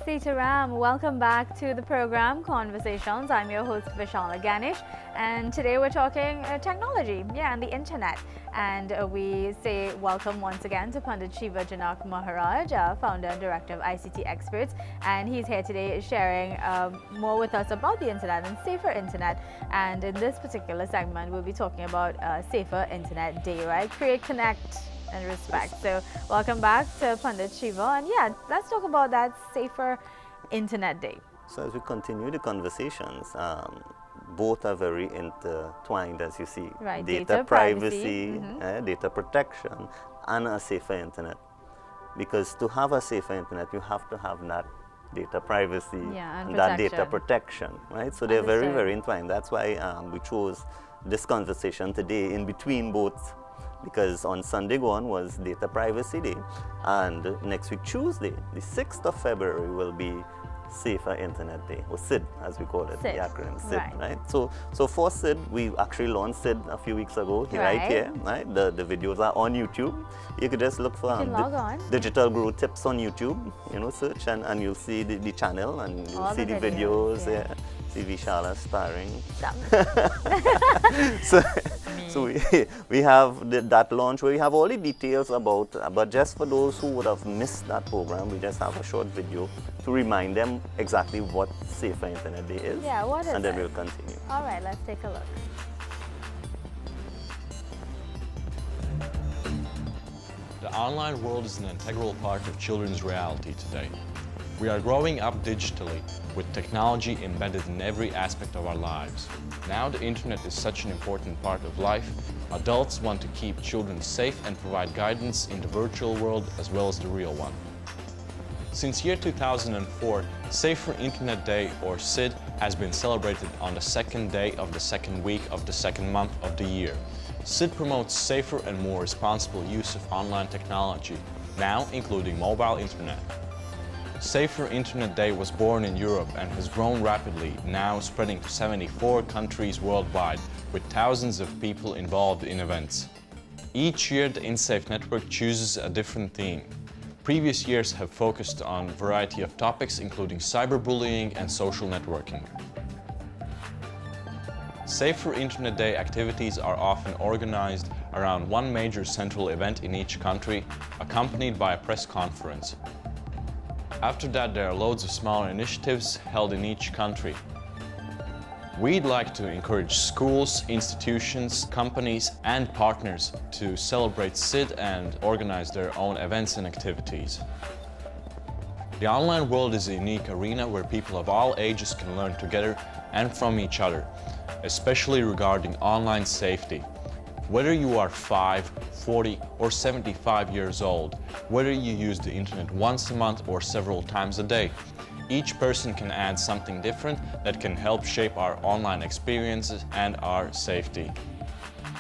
Sitaram, welcome back to the program Conversations. I'm your host Vishala Ganesh, and today we're talking technology, and the internet. And we say welcome once again to Pandit Shiva Janak Maharaj, founder and director of ICT Expertz, and he's here today sharing more with us about the internet and safer internet. And in this particular segment, we'll be talking about Safer Internet Day, right? Create, connect, and respect. So welcome back to Pandit Shiva, and let's talk about that Safer Internet Day. So as we continue the conversations, both are very intertwined, as you see. Right, data privacy, data protection, and a safer internet. Because to have a safer internet, you have to have that data privacy and that data protection, right? So they're very, very entwined. That's why we chose this conversation today in between both, because on Sunday gone was Data Privacy Day, and next week Tuesday, the 6th of February, will be Safer Internet Day, or SID as we call it, the acronym SID, right? So for SID, we actually launched SID a few weeks ago, right here, right? The videos are on YouTube. You could just look for DigitalGuru tips on YouTube, search, and you'll see the channel, and you'll see the videos, see Vishala starring. So we have that launch where we have all the details about, but just for those who would have missed that program, we just have a short video to remind them exactly what Safer Internet Day is. Yeah, what is and then we'll continue. All right, let's take a look. The online world is an integral part of children's reality today. We are growing up digitally, with technology embedded in every aspect of our lives. Now the internet is such an important part of life, adults want to keep children safe and provide guidance in the virtual world as well as the real one. Since year 2004, Safer Internet Day, or SID, has been celebrated on the second day of the second week of the second month of the year. SID promotes safer and more responsible use of online technology, now including mobile internet. Safer Internet Day was born in Europe and has grown rapidly, now spreading to 74 countries worldwide, with thousands of people involved in events. Each year, the InSafe network chooses a different theme. Previous years have focused on a variety of topics, including cyberbullying and social networking. Safer Internet Day activities are often organized around one major central event in each country, accompanied by a press conference. After that, there are loads of smaller initiatives held in each country. We'd like to encourage schools, institutions, companies, and partners to celebrate SID and organize their own events and activities. The online world is a unique arena where people of all ages can learn together and from each other, especially regarding online safety. Whether you are 5, 40, or 75 years old, whether you use the internet once a month or several times a day, each person can add something different that can help shape our online experiences and our safety.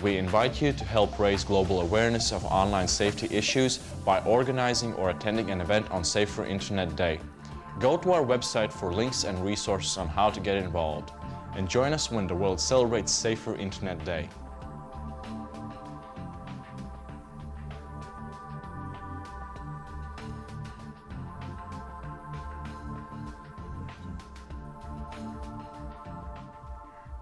We invite you to help raise global awareness of online safety issues by organizing or attending an event on Safer Internet Day. Go to our website for links and resources on how to get involved, and join us when the world celebrates Safer Internet Day.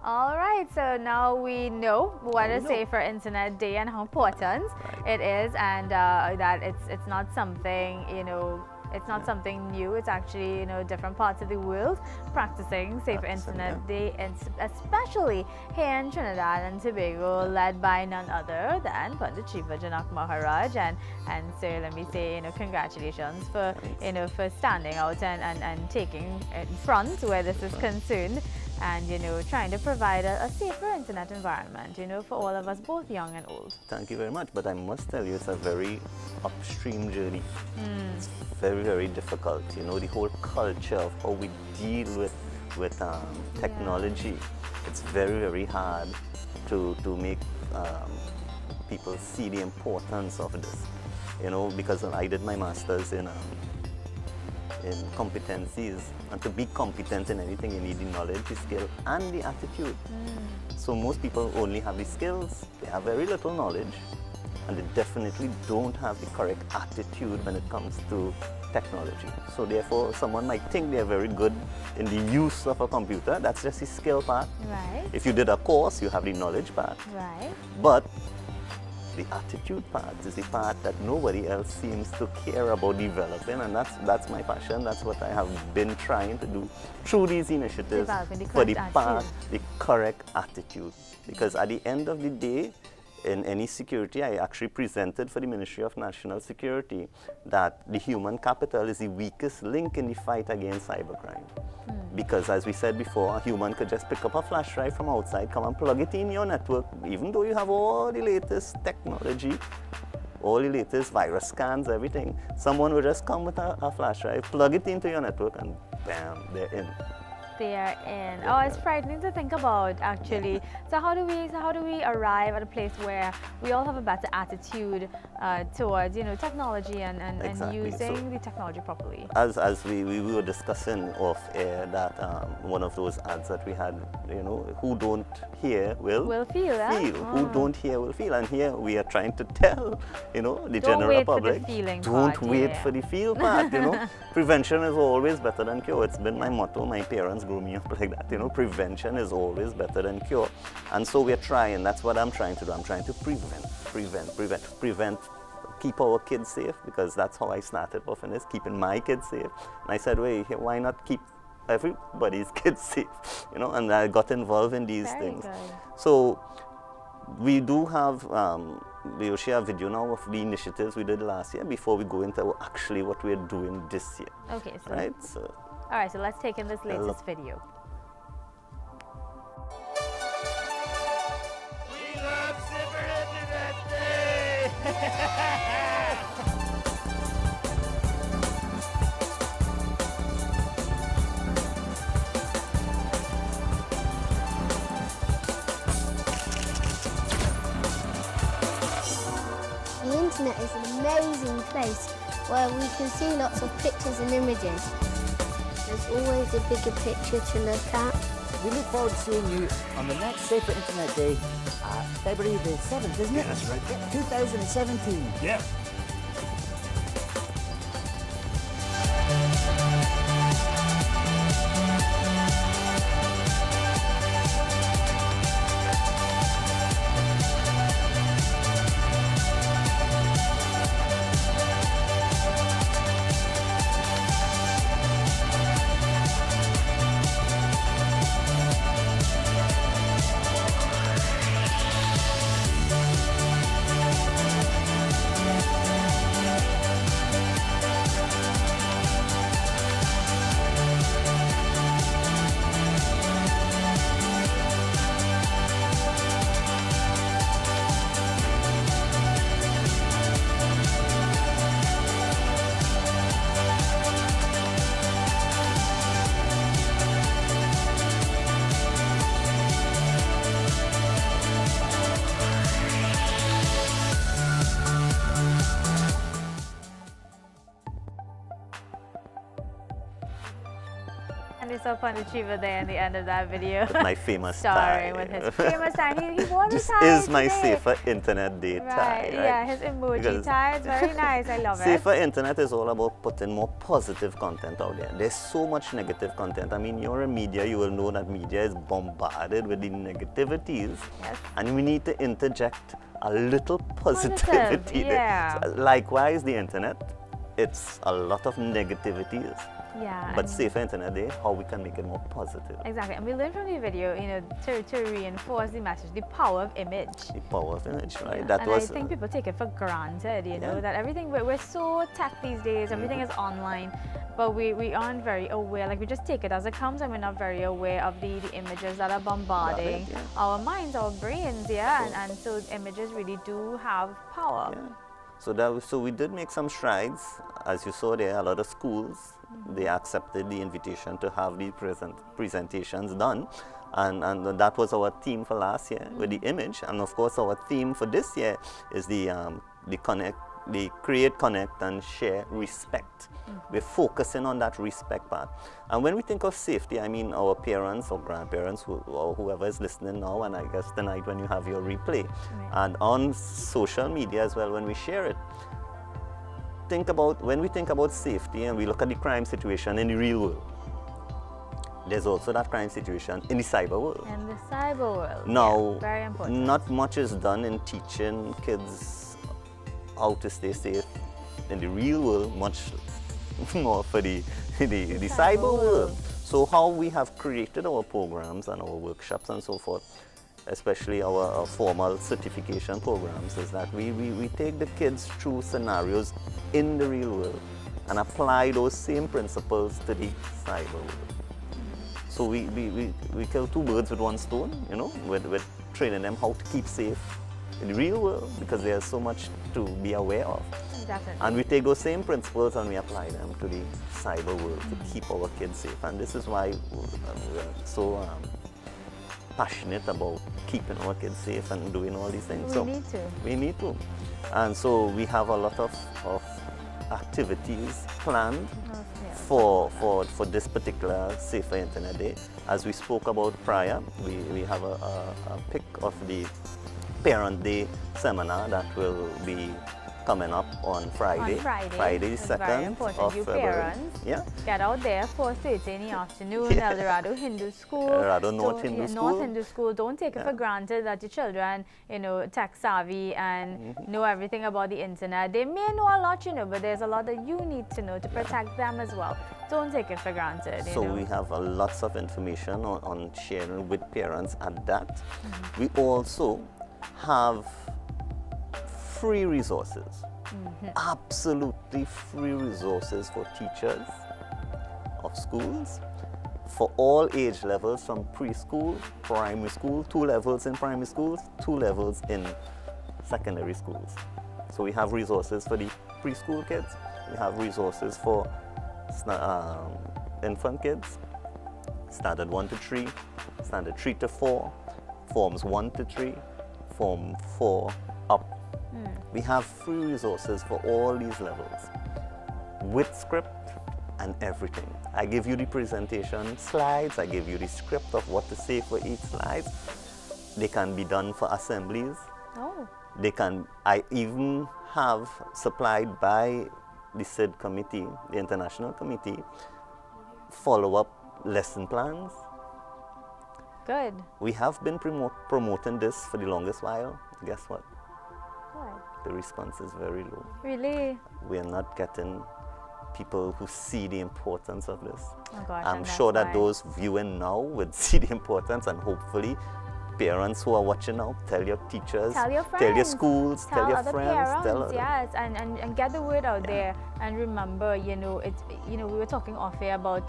All right, so now we know what is Safer Internet Day and how important it is, and that it's not something, it's not something new. It's actually, different parts of the world practicing Safer Internet Day, and especially here in Trinidad and Tobago, led by none other than Pandit Shiva Janak Maharaj. And so let me say, congratulations for, for standing out and taking in front where this is concerned, and trying to provide a safer internet environment, for all of us, both young and old. Thank you very much, but I must tell you, it's a very upstream journey. It's very, very difficult. The whole culture of how we deal with technology. It's very, very hard to make people see the importance of this. Because I did my master's in competencies, and to be competent in anything, you need the knowledge, the skill, and the attitude. So most people only have the skills, they have very little knowledge, and they definitely don't have the correct attitude when it comes to technology. So therefore, someone might think they're very good in the use of a computer. That's just the skill part. Right. If you did a course, you have the knowledge part. Right. But the attitude part is the part that nobody else seems to care about developing, and that's my passion. That's what I have been trying to do through these initiatives for the correct attitude. Because at the end of the day, in any security, I actually presented for the Ministry of National Security that the human capital is the weakest link in the fight against cybercrime. Because as we said before, a human could just pick up a flash drive from outside, come and plug it in your network, even though you have all the latest technology, all the latest virus scans, everything. Someone will just come with a flash drive, plug it into your network, and bam, they're in. They are in. Oh, it's frightening to think about, actually. So how do we arrive at a place where we all have a better attitude towards, you know, technology and using the technology properly? As we were discussing off air that one of those ads that we had, you know, who don't hear will feel. Who don't hear will feel. And here we are trying to tell, you know, the general public, don't wait for the feel part, you know. Prevention is always better than cure. It's been my motto. My parents grew me up like that, you know. Prevention is always better than cure. And so we're trying. That's what I'm trying to do. I'm trying to prevent, keep our kids safe, because that's how I started off in this, keeping my kids safe. And I said, wait, why not keep everybody's kids safe, you know? And I got involved in these things. Good. So we do have, we'll share a video now of the initiatives we did last year before we go into actually what we're doing this year. Okay, so, right? So, all right, so let's take in this latest video. We love Super Internet Day! The internet is an amazing place where we can see lots of pictures and images. There's always a bigger picture to look at. We look forward to seeing you on the next Safer Internet Day, February the 7th, isn't it? Yeah, that's right. 2017. Yeah. And we saw Pondichiva there in the end of that video. with my famous starring tie. with his famous tie. He wore the This tie is my today. Safer Internet Day tie. Right? Yeah, his emoji tie. It's very nice. I love it. Safer Internet is all about putting more positive content out there. There's so much negative content. I mean, you're in media, you will know that media is bombarded with the negativities. Yes. And we need to interject a little positivity there. Yeah. So, likewise, the internet, it's a lot of negativities. Yeah. But Safer Internet Day, how we can make it more positive. Exactly. And we learned from the video, you know, to reinforce the message, the power of image. The power of image, right? Yeah. That and was. I think people take it for granted, you know, that everything, we're so tech these days, everything is online, but we aren't very aware, like we just take it as it comes and we're not very aware of the images that are bombarding our minds, our brains, and so images really do have power. Yeah. So we did make some strides. As you saw there, a lot of schools, they accepted the invitation to have the presentations done. And that was our theme for last year with the image. And of course, our theme for this year is the the create, connect, and share respect. We're focusing on that respect part. And when we think of safety, I mean our parents or grandparents or whoever is listening now, and I guess tonight when you have your replay, and on social media as well when we share it. When we think about safety and we look at the crime situation in the real world, there's also that crime situation in the cyber world. In the cyber world. Now, very important. Not much is done in teaching kids how to stay safe in the real world, much more for the cyber world. So how we have created our programs and our workshops and so forth, especially our formal certification programs, is that we take the kids through scenarios in the real world and apply those same principles to the cyber world. So we kill two birds with one stone, you know, with training them how to keep safe in the real world, because there's so much to be aware of. Definitely. And we take those same principles and we apply them to the cyber world to keep our kids safe. And this is why we're so passionate about keeping our kids safe and doing all these things. We need to. And so we have a lot of activities planned for this particular Safer Internet Day. As we spoke about prior, we have a pic of the Parent Day seminar that will be coming up on Friday. Friday 2nd of February. Parents, get out there 4:30 in the afternoon. El Dorado Hindu School. North Hindu School. North Hindu School. Don't take it for granted that your children, you know, tech savvy and know everything about the internet. They may know a lot, you know, but there's a lot that you need to know to protect them as well. Don't take it for granted. So we have lots of information on sharing with parents at that. We also have free resources, absolutely free resources for teachers of schools for all age levels, from preschool, primary school, 2 levels in primary schools, 2 levels in secondary schools. So we have resources for the preschool kids, we have resources for infant kids, standard 1 to 3, standard 3 to 4, forms 1 to 3, form 4 up. We have free resources for all these levels with script and everything. I give you the presentation slides, I give you the script of what to say for each slide. They can be done for assemblies. I even have supplied by the SID committee, the international committee, follow-up lesson plans. Good. We have been promoting this for the longest while. Guess what? The response is very low. Really? We are not getting people who see the importance of this. Oh gosh, I'm sure that those viewing now would see the importance, and hopefully parents who are watching now, tell your teachers, tell your friends, tell your schools, tell your other friends, parents, yes, and get the word out there. And remember, you know, it's, you know, we were talking off air about,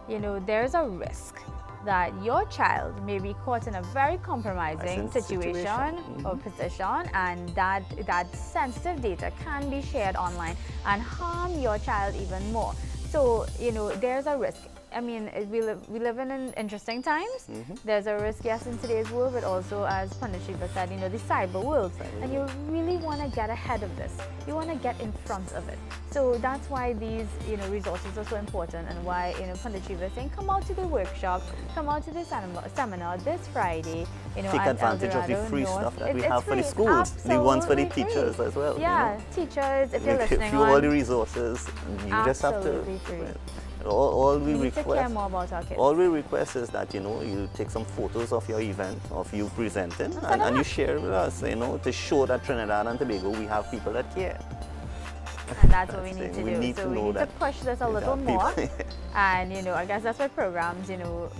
you know, there's a risk that your child may be caught in a very compromising situation or position, and that sensitive data can be shared online and harm your child even more. So, you know, there's a risk. I mean, we live in interesting times. There's a risk, yes, in today's world, but also, as Pandit Shiva said, you know, the cyber world. And you really want to get ahead of this. You want to get in front of it. So that's why these, you know, resources are so important, and why, you know, Pandit Shiva is saying, come out to the workshop, come out to the seminar this Friday. You know, take advantage of the free stuff that we have for the schools, the ones for the teachers as well. Yeah, you know? teachers, if you're listening, all the resources, you just have to. Free. All we need request, to care more about our kids. All we request is that, you know, you take some photos of your event, of you presenting, and you share it with us, you know, to show that Trinidad and Tobago, we have people that care. And that's what we need to do. We need to push this a little more. And, you know, I guess that's why programs, you know,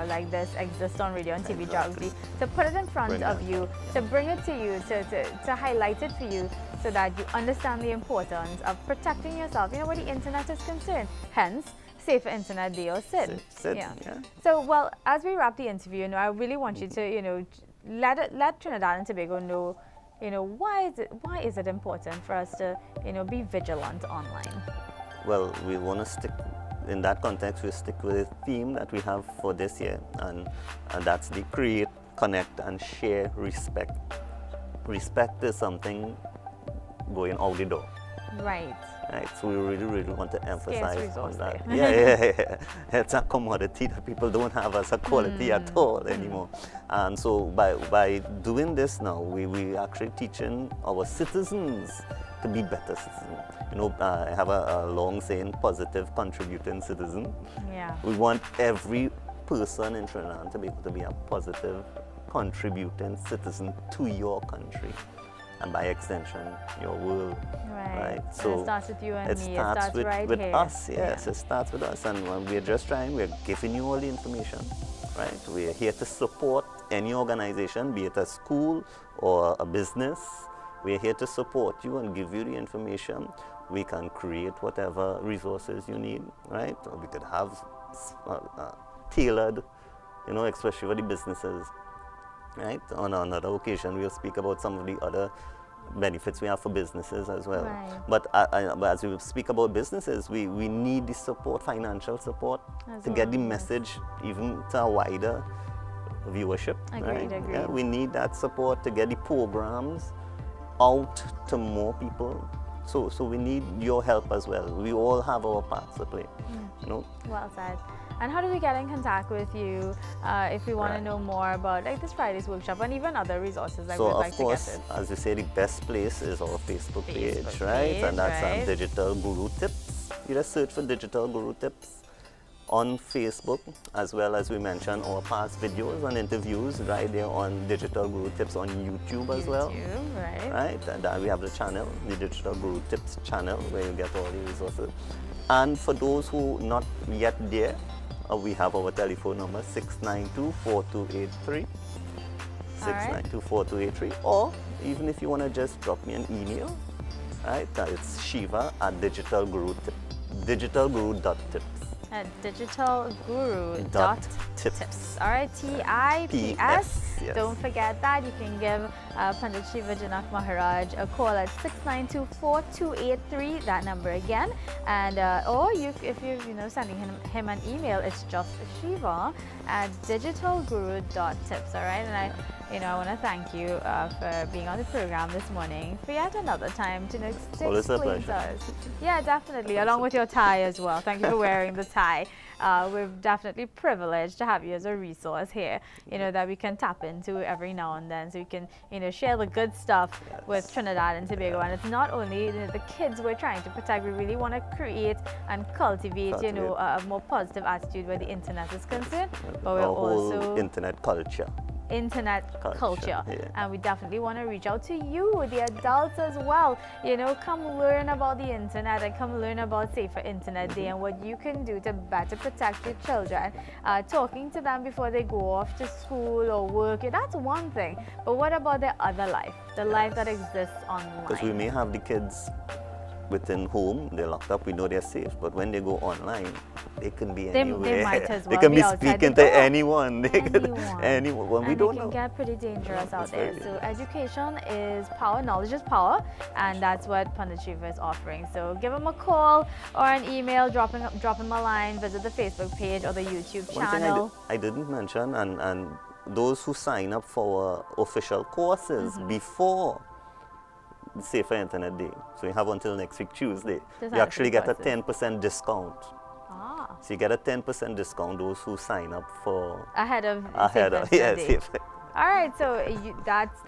like this exist on radio and TV Jaagriti, to put it in front of you, to bring it to you, to highlight it for you, so that you understand the importance of protecting yourself, you know, where the internet is concerned. Hence, Safer Internet Day or SID. Yeah. So, well, as we wrap the interview, you know, I really want you to, you know, let Trinidad and Tobago know, you know, why is it important for us to, you know, be vigilant online? Well, we want to stick, in that context, we stick with the theme that we have for this year, and that's the create, connect, and share respect. Respect is something going out the door. Right. Right, so we really want to emphasize on that. There. Yeah. It's a commodity that people don't have as a quality at all anymore. And so by doing this now, we actually teaching our citizens to be better citizens. You know, I have a long saying, positive contributing citizen. Yeah. We want every person in Trinidad to be able to be a positive contributing citizen to your country, and by extension, your world. Right. So and it starts with you and it me. starts It starts with right us. here. Yes, it starts with us, and when we're just trying, we're giving you all the information. Right. We're here to support any organization, be it a school or a business. We're here to support you and give you the information. We can create whatever resources you need. Right. Or we could have tailored, you know, especially for the businesses. Right. On another occasion, we'll speak about some of the other benefits we have for businesses as well. Right. But as we speak about businesses, we need the support, financial support, to get the message even to a wider viewership. Agreed. Yeah, we need that support to get the programs out to more people. So we need your help as well. We all have our parts to play. You know? Well said. And how do we get in contact with you if we want to know more about like this Friday's workshop and even other resources that So we'd like of course, to get as you say, the best place is our Facebook page, right? And that's Digital Guru Tips. You just search for Digital Guru Tips on Facebook, as well as we mentioned our past videos and interviews right there on Digital Guru Tips on YouTube as well. Right? And we have the channel, the Digital Guru Tips channel, where you get all the resources. And for those who not yet there, we have our telephone number 692-4283, 692-4283, or even if you want to just drop me an email, right? It's Shiva at digitalguru.tips. At digitalguru.tips. All right, TIPS. Yes. Don't forget that. You can give Pandit Shiva Janak Maharaj a call at 692-4283. That number again, and or if you're sending him an email, it's just Shiva at digitalguru.tips. All right, and I want to thank you for being on the program this morning for yet another time to explain to us. Yeah, definitely, along with your tie as well. Thank you for wearing the tie. We're definitely privileged to have you as a resource here, that we can tap into every now and then, so we can, share the good stuff with Trinidad and Tobago. And it's not only the kids we're trying to protect, we really want to create and cultivate, a more positive attitude where the internet is concerned, but we're also internet culture. Culture. And we definitely want to reach out to you, the adults as well. Come learn about the internet and come learn about Safer Internet Day and what you can do to better protect your children. Talking to them before they go off to school or work, that's one thing. But what about their other life, the life that exists online? Because we may have the kids within home, they're locked up, we know they're safe, but when they go online, they can be anywhere. They might as well they can be outside speaking to anyone. Anyone. And we don't know. It can get pretty dangerous out there. So education is power, knowledge is power, and that's what Pandit Shiva is offering. So give him a call or an email, drop him a line, visit the Facebook page or the YouTube channel. One thing I didn't mention, and those who sign up for official courses before Safer Internet Day, so you have until next week Tuesday, you actually get a 10% discount. So you get a 10% discount those who sign up for ahead of yes. All right, so that's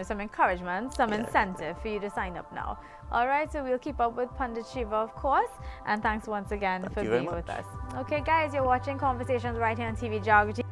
some encouragement, some incentive for you to sign up now. All right, so we'll keep up with Pandit Shiva, of course, and thanks once again for being with us. Okay, guys, you're watching Conversations right here on TV Jaagriti.